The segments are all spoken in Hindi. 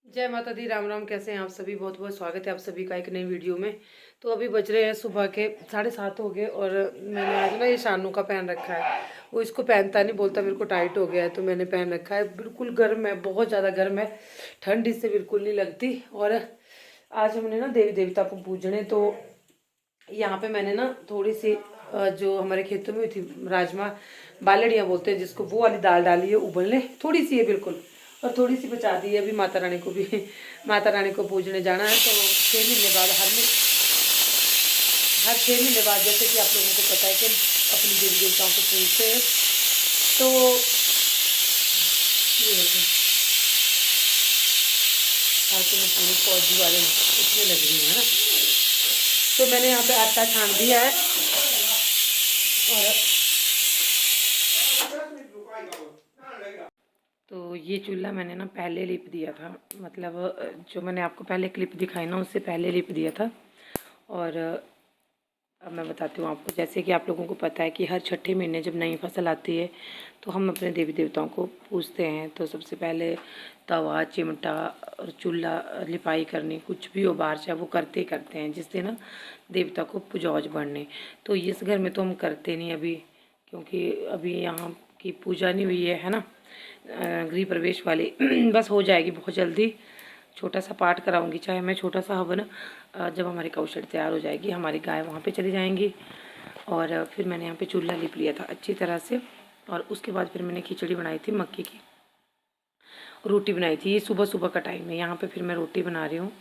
जय माता दी, राम राम। कैसे हैं आप सभी? बहुत बहुत स्वागत है आप सभी का एक नई वीडियो में। तो अभी बज रहे हैं सुबह के 7:30 हो गए और मैंने आज ना ये शानू का पहन रखा है। वो इसको पहनता नहीं, बोलता मेरे को टाइट हो गया है, तो मैंने पहन रखा है। बिल्कुल गर्म है, बहुत ज़्यादा गर्म है, ठंड इससे बिल्कुल नहीं लगती। और आज हमने ना देवी देवता को पूजने, तो यहाँ पे मैंने ना थोड़ी सी जो हमारे खेतों में हुई थी राजमा बालड़ियाँ बोलते हैं जिसको, वो वाली दाल डाली है उबलने, थोड़ी सी है बिल्कुल, और थोड़ी सी बचा दी है। अभी माता रानी को भी माता रानी को पूजने जाना है, तो 6 महीने बाद हर 6 महीने बाद, जैसे कि आप लोगों को पता है कि हम अपनी देवी देवताओं को पूजते हैं। तो ये देखो, आज तो मैं पूरी फौजी वाले इसमें लग रही हूँ, है ना। तो मैंने यहाँ पे आटा छान दिया है और तो ये चूल्हा मैंने ना पहले लिप दिया था, मतलब जो मैंने आपको पहले क्लिप दिखाई ना, उससे पहले लिप दिया था। और अब मैं बताती हूँ आपको, जैसे कि आप लोगों को पता है कि हर छठे महीने जब नई फसल आती है तो हम अपने देवी देवताओं को पूजते हैं। तो सबसे पहले तवा, चिमटा और चूल्हा लिपाई करनी, कुछ भी हो बाहर चाहे, वो करते ही करते हैं जिससे ना देवता को पुजौज बढ़ने। तो इस घर में तो हम करते नहीं अभी, क्योंकि अभी यहाँ की पूजा नहीं हुई है ना, गृह प्रवेश वाली बस हो जाएगी बहुत जल्दी। छोटा सा पाठ कराऊंगी, चाहे मैं छोटा सा हवन, जब हमारी काउशेड तैयार हो जाएगी, हमारी गाय वहाँ पे चली जाएंगी। और फिर मैंने यहाँ पे चूल्हा लिप लिया था अच्छी तरह से। और उसके बाद फिर मैंने खिचड़ी बनाई थी, मक्की की रोटी बनाई थी। ये सुबह सुबह का टाइम है। यहाँ पे फिर मैं रोटी बना रही हूँ।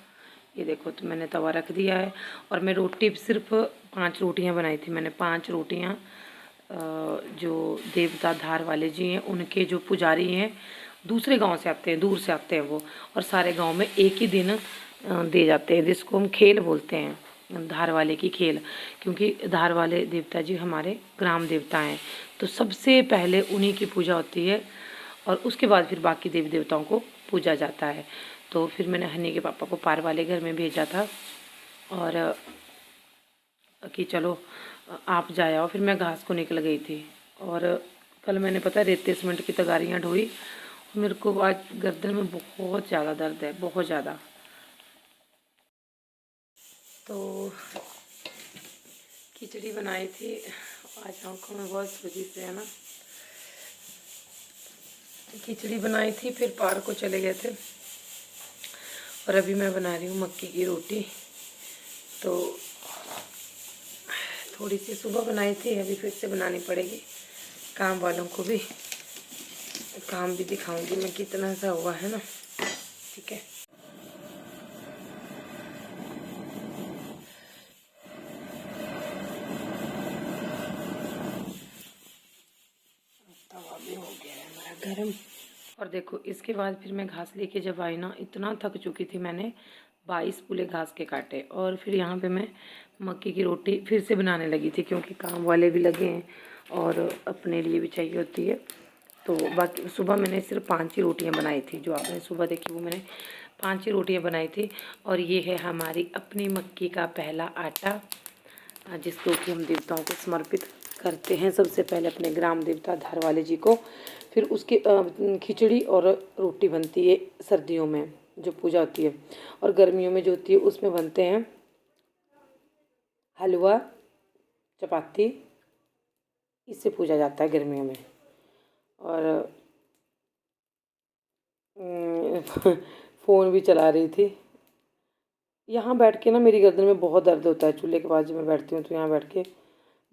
ये देखो, तो मैंने तवा रख दिया है और मैं रोटी सिर्फ 5 रोटियाँ बनाई थी मैंने। 5 रोटियाँ जो देवता धार वाले जी हैं, उनके जो पुजारी हैं, दूसरे गांव से आते हैं, दूर से आते हैं वो, और सारे गांव में एक ही दिन दे जाते हैं, जिसको हम खेल बोलते हैं, धार वाले की खेल। क्योंकि धार वाले देवता जी हमारे ग्राम देवता हैं, तो सबसे पहले उन्हीं की पूजा होती है और उसके बाद फिर बाकी देवी देवताओं को पूजा जाता है। तो फिर मैंने हनी के पापा को पार वाले घर में भेजा था और कि चलो आप जाए आओ। फिर मैं घास को निकल गई थी और कल मैंने पता है रेत सीमेंट की तगारियाँ ढोई। मेरे को आज गर्दन में बहुत ज़्यादा दर्द है, बहुत ज़्यादा। तो खिचड़ी बनाई थी, आज आँखों में बहुत सूजी से है ना। खिचड़ी बनाई थी, फिर पार को चले गए थे और अभी मैं बना रही हूँ मक्की की रोटी। तो थोड़ी सी सुबह बनाई थी, अभी फिर से बनानी पड़ेगी। काम वालों को भी काम भी दिखाऊंगी मैं कितना सा हुआ है ना, ठीक है। तवा भी हो गया है हमारा गर्म। और देखो, इसके बाद फिर मैं घास लेके जब आई ना, इतना थक चुकी थी, मैंने 22 पुले घास के काटे। और फिर यहाँ पे मैं मक्की की रोटी फिर से बनाने लगी थी, क्योंकि काम वाले भी लगे हैं और अपने लिए भी चाहिए होती है। तो बाकी सुबह मैंने सिर्फ 5 ही रोटियाँ बनाई थी, जो आपने सुबह देखी वो मैंने 5 ही रोटियाँ बनाई थी। और ये है हमारी अपनी मक्की का पहला आटा, जिसको कि हम देवताओं को समर्पित करते हैं सबसे पहले अपने ग्राम देवता धार वाले जी को। फिर उसके खिचड़ी और रोटी बनती है सर्दियों में जो पूजा होती है, और गर्मियों में जो होती है उसमें बनते हैं हलवा, चपाती। इससे पूजा जाता है गर्मियों में। और फ़ोन भी चला रही थी। यहाँ बैठ के ना मेरी गर्दन में बहुत दर्द होता है, चूल्हे के पास जब मैं बैठती हूँ तो यहाँ बैठ के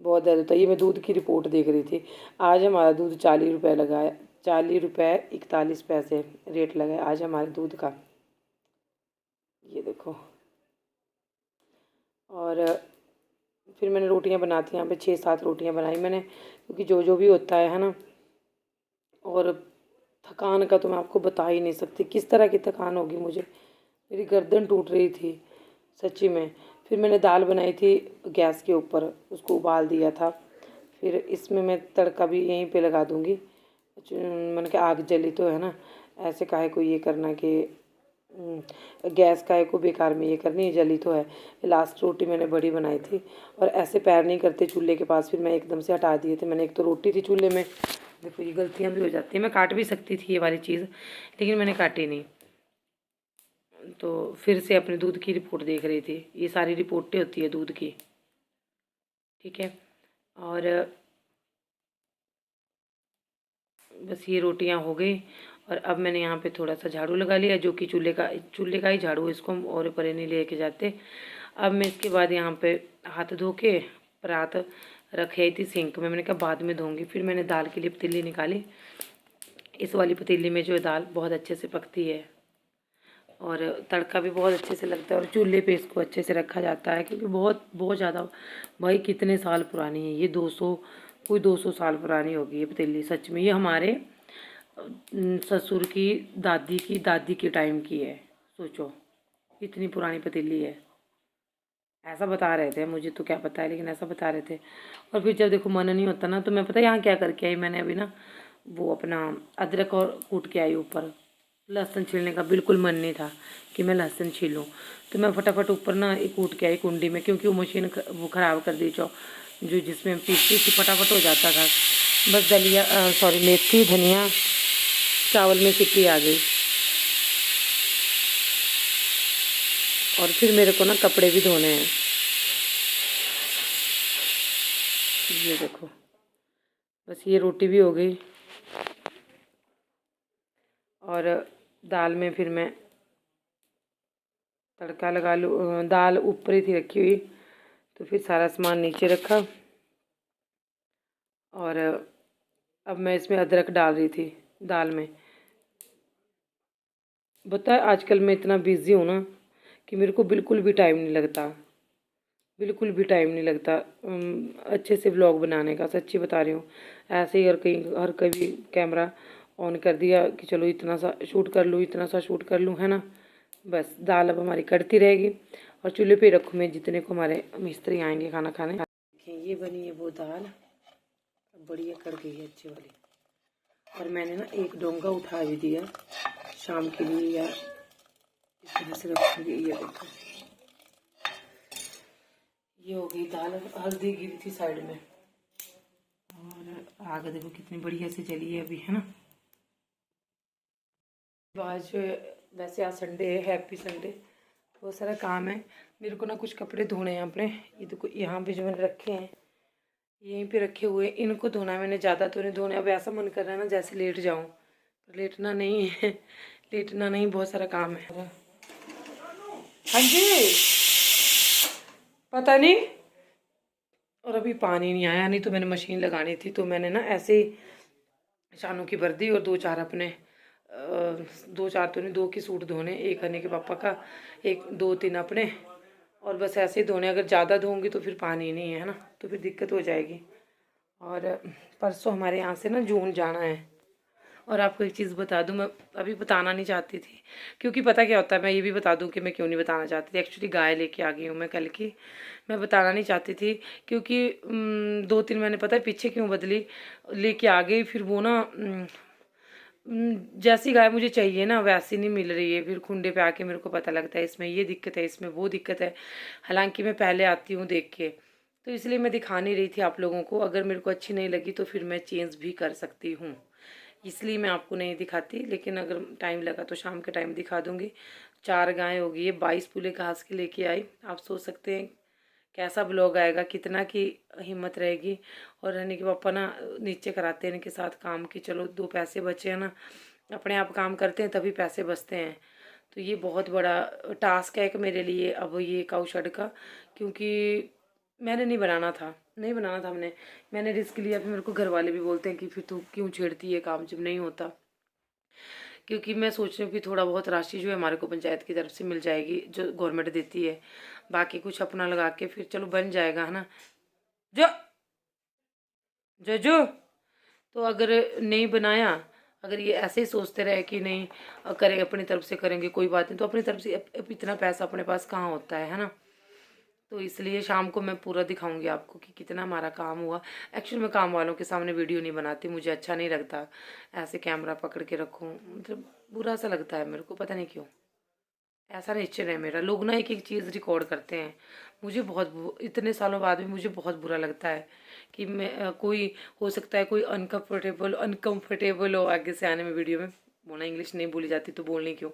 बहुत दर्द होता है। ये मैं दूध की रिपोर्ट देख रही थी। आज हमारा दूध 40 रुपये लगा है, 40 रुपये 41 पैसे रेट लगा है आज हमारे दूध का। ये देखो। और फिर मैंने रोटियां बनाती, यहाँ पे 6-7 रोटियां बनाई मैंने, क्योंकि जो जो भी होता है ना। और थकान का तो मैं आपको बता ही नहीं सकती किस तरह की थकान होगी मुझे। मेरी गर्दन टूट रही थी सच्ची में। फिर मैंने दाल बनाई थी गैस के ऊपर, उसको उबाल दिया था। फिर इसमें मैं तड़का भी यहीं पे लगा दूँगी। मैंने कहा आग जली तो है ना, ऐसे काहे को ये करना कि गैस काहे को बेकार में ये करनी, जली तो है। लास्ट रोटी मैंने बड़ी बनाई थी और ऐसे पैर नहीं करते चूल्हे के पास, फिर मैं एकदम से हटा दिए थे मैंने। एक तो रोटी थी चूल्हे में, देखो ये गलतियाँ भी हो जाती हैं। मैं काट भी सकती थी ये वाली चीज़, लेकिन मैंने काटी नहीं। तो फिर से अपने दूध की रिपोर्ट देख रही थी। ये सारी रिपोर्टें होती है दूध की, ठीक है। और बस ये रोटियां हो गई और अब मैंने यहाँ पे थोड़ा सा झाड़ू लगा लिया, जो कि चूल्हे का ही झाड़ू, इसको हम और परे नहीं लेके जाते। अब मैं इसके बाद यहाँ पे हाथ धो के परात रख आई थी सिंक में, मैंने कहा बाद में धोऊंगी। फिर मैंने दाल के लिए पतीली निकाली। इस वाली पतीली में जो दाल बहुत अच्छे से पकती है और तड़का भी बहुत अच्छे से लगता है, और चूल्हे पे इसको अच्छे से रखा जाता है, क्योंकि बहुत बहुत ज़्यादा, भाई कितने साल पुरानी है ये, 200 कोई 200 साल पुरानी होगी ये पतीली सच में। ये हमारे ससुर की दादी के टाइम की है, सोचो इतनी पुरानी पतीली है। ऐसा बता रहे थे, मुझे तो क्या पता है, लेकिन ऐसा बता रहे थे। और फिर जब देखो मन नहीं होता ना, तो मैं पता है यहाँ क्या करके आई, मैंने अभी ना वो अपना अदरक और कूट के आई ऊपर। लहसुन छीलने का बिल्कुल मन नहीं था कि मैं लहसुन छीलूँ, तो मैं फटाफट ऊपर ना एक कूट के आई कुंडी में, क्योंकि वो मशीन वो ख़राब कर दी जो जिसमें पीसती थी, फटाफट हो जाता था। बस दलिया सॉरी मेथी धनिया चावल में सीटी आ गई। और फिर मेरे को ना कपड़े भी धोने हैं, ये देखो। बस ये रोटी भी हो गई और दाल में फिर मैं तड़का लगा लूँ। दाल ऊपर ही थी रखी हुई, तो फिर सारा सामान नीचे रखा। और अब मैं इसमें अदरक डाल रही थी दाल में। बता आजकल मैं इतना बिज़ी हूँ ना कि मेरे को बिल्कुल भी टाइम नहीं लगता, बिल्कुल भी टाइम नहीं लगता अच्छे से व्लॉग बनाने का, सच्ची बता रही हूँ। ऐसे ही हर कभी कैमरा ऑन कर दिया कि चलो इतना सा शूट कर लूँ, इतना सा शूट कर लूँ, है ना। बस दाल अब हमारी कड़ती रहेगी और चूल्हे पे रखूँ मैं, जितने को हमारे मिस्त्री आएंगे खाना खाने। देखिए ये बनी है वो दाल, बढ़िया कड़ गई है अच्छी वाली। और मैंने ना एक डोंगा उठा भी दिया शाम के लिए, या इस तरह से रखूँगी। ये देखो ये हो गई दाल। हल्दी गिरी थी साइड में, और आग देखो कितनी बढ़िया से जली है अभी, है ना। आज वैसे आज संडे है, हैप्पी संडे। बहुत सारा काम है मेरे को ना, कुछ कपड़े धोने हैं अपने। ये देखो यहाँ पे जो मैंने रखे हैं, यहीं पे रखे हुए, इनको धोना है मैंने। ज़्यादा तो नहीं धोने, अब ऐसा मन कर रहा है ना जैसे लेट जाऊँ, पर लेटना नहीं है लेटना नहीं, बहुत सारा काम है। हाँ जी पता नहीं। और अभी पानी नहीं आया, नहीं तो मैंने मशीन लगानी थी, तो मैंने ना ऐसे ही शानों की वर्दी और दो चार अपने दो चार तो नहीं, दो की सूट धोने, एक हनी के पापा का, एक दो तीन अपने, और बस ऐसे ही धोने। अगर ज़्यादा धोऊंगी तो फिर पानी नहीं है ना, तो फिर दिक्कत हो जाएगी। और परसों हमारे यहाँ से ना जून जाना है। और आपको एक चीज़ बता दूं, मैं अभी बताना नहीं चाहती थी, क्योंकि पता क्या होता है, मैं ये भी बता दूं कि मैं क्यों नहीं बताना चाहती थी। एक्चुअली गाय लेके आ गई हूँ मैं कल की, मैं बताना नहीं चाहती थी, क्योंकि 2-3 महीने पता है पीछे क्यों बदली, लेके आ गई। फिर वो ना जैसी गाय मुझे चाहिए ना वैसी नहीं मिल रही है। फिर खुंडे पे आके मेरे को पता लगता है इसमें ये दिक्कत है, इसमें वो दिक्कत है। हालांकि मैं पहले आती हूँ देख के, तो इसलिए मैं दिखा नहीं रही थी आप लोगों को। अगर मेरे को अच्छी नहीं लगी तो फिर मैं चेंज भी कर सकती हूँ, इसलिए मैं आपको नहीं दिखाती। लेकिन अगर टाइम लगा तो शाम के टाइम दिखा दूँगी। 4 गाय होगी, ये 22 पूले घास के लेके आई। आप सोच सकते हैं कैसा ब्लॉग आएगा, कितना की हिम्मत रहेगी। और रहने के पापा ना नीचे कराते हैं इनके साथ काम, कि चलो 2 पैसे बचे हैं ना, अपने आप काम करते हैं तभी पैसे बचते हैं। तो ये बहुत बड़ा टास्क है एक मेरे लिए अब ये काऊ शेड का, क्योंकि मैंने नहीं बनाना था, नहीं बनाना था मैंने रिस्क लिया। फिर मेरे को घर वाले भी बोलते हैं कि फिर तू क्यों छेड़ती है काम जब नहीं होता। क्योंकि मैं सोच रही हूँ कि थोड़ा बहुत राशि जो है हमारे को पंचायत की तरफ से मिल जाएगी, जो गवर्नमेंट देती है। बाकी कुछ अपना लगा के फिर चलो बन जाएगा, है ना। जो जो जो तो अगर नहीं बनाया, अगर ये ऐसे ही सोचते रहे कि नहीं करेंगे अपनी तरफ से, करेंगे कोई बात नहीं, तो अपनी तरफ से अब इतना पैसा अपने पास कहाँ होता है ना। तो इसलिए शाम को मैं पूरा दिखाऊंगी आपको कि कितना हमारा काम हुआ। एक्चुअली मैं काम वालों के सामने वीडियो नहीं बनाती, मुझे अच्छा नहीं लगता ऐसे कैमरा पकड़ के रखूँ, मतलब बुरा सा लगता है मेरे को, पता नहीं क्यों। ऐसा नेचर है मेरा। लोग ना एक एक चीज़ रिकॉर्ड करते हैं, मुझे बहुत इतने सालों बाद भी मुझे बहुत बुरा लगता है कि मैं कोई हो सकता है कोई अनकम्फर्टेबल हो आगे से आने में वीडियो में, बोलना, इंग्लिश नहीं बोली जाती तो बोलनी क्यों।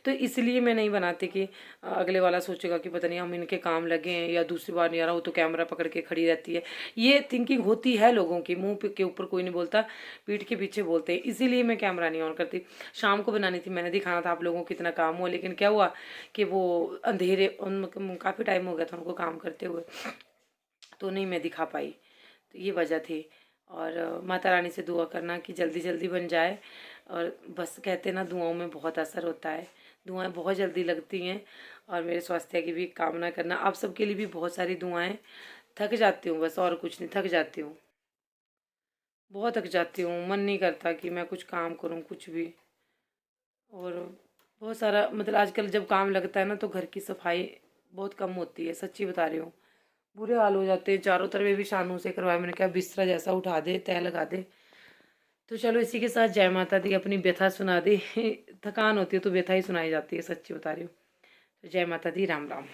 तो इसलिए मैं नहीं बनाती कि अगले वाला सोचेगा कि पता नहीं हम इनके काम लगे हैं, या दूसरी बार नहीं आ रहा, वो तो कैमरा पकड़ के खड़ी रहती है। ये थिंकिंग होती है लोगों की, मुंह के ऊपर कोई नहीं बोलता, पीठ के पीछे बोलते हैं। इसीलिए मैं कैमरा नहीं ऑन करती। शाम को बनानी थी, मैंने दिखाना था आप लोगों को कितना काम हुआ, लेकिन क्या हुआ कि वो अंधेरे, काफ़ी टाइम हो गया था उनको काम करते हुए, तो नहीं मैं दिखा पाई। तो ये वजह थी। और माता रानी से दुआ करना कि जल्दी जल्दी बन जाए। और बस कहते ना, दुआओं में बहुत असर होता है, दुआएं बहुत जल्दी लगती हैं। और मेरे स्वास्थ्य की भी कामना करना, आप सबके लिए भी बहुत सारी दुआएं। थक जाती हूँ बस, और कुछ नहीं, थक जाती हूँ, बहुत थक जाती हूँ, मन नहीं करता कि मैं कुछ काम करूँ कुछ भी। और बहुत सारा मतलब आजकल जब काम लगता है ना, तो घर की सफाई बहुत कम होती है, सच्ची बता रही हूँ। बुरे हाल हो जाते हैं। चारों तरफ ये भी शानू से करवाया, मैंने कहा बिस्तरा जैसा उठा दे, तह लगा दे। तो चलो इसी के साथ जय माता दी, अपनी व्यथा सुना दी। थकान होती है तो व्यथा ही सुनाई जाती है, सच्ची बता रही हूँ। तो जय माता दी, राम राम।